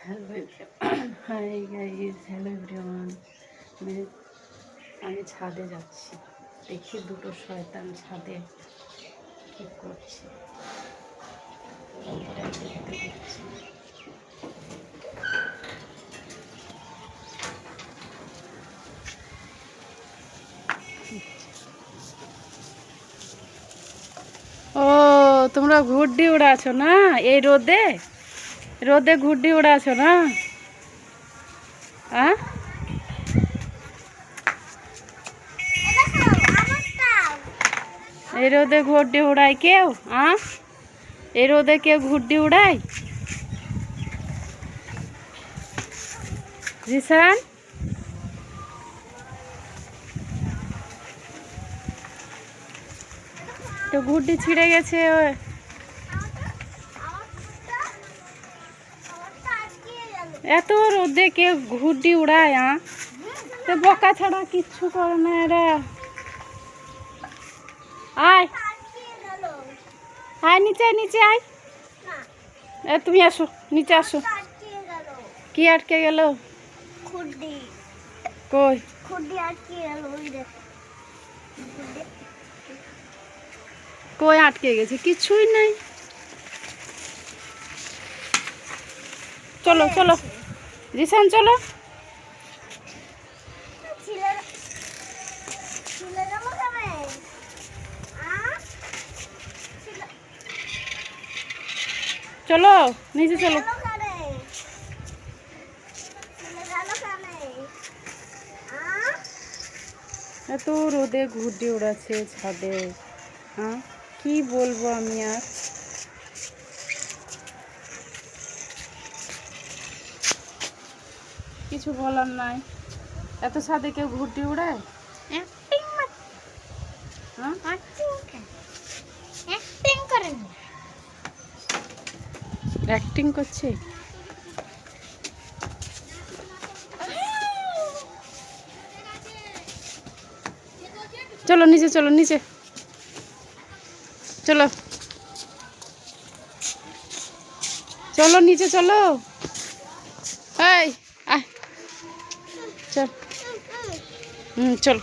Hello hi guys, hello everyone. আমি ছাদে যাচ্ছি, দেখি দুটো শয়তান ছাদে কি করছে। দেখতে পাচ্ছি ও তোমরা ঘুরডি উড়াছো না? এই রোদে রোদে ঘুরডি উড়াছো না? এই রোদে ঘুরডি উড়ায় কেউ? এই রোদে কেউ ঘুরডি উড়ায়? জিসান, তো ঘুরডি ছিঁড়ে গেছে। এত রোদে কেউ ঘুরডি উড়ায়? তো বকা ছাড়া কিচ্ছু করে না এরা। আয় আয় নিচে, নিচে আয়। তুমি আসো, নিচে আসো। কি আটকে গেল? কই কই আটকে গেছে? কিছুই নাই। চলো চলো জিসান, চলো। চলো নিচে চলো। এত রোদে ঘুরডি উড়াচ্ছে ছাদে। কি বলবো আমি আর। কিছু বলার নাই। এত ছাদে কেউ ঘুরডি উড়ায়? অ্যাক্টিং করছে। চলো নিচে, চলো নিচে, চলো চলো নিচে চলো। এই চল, চল।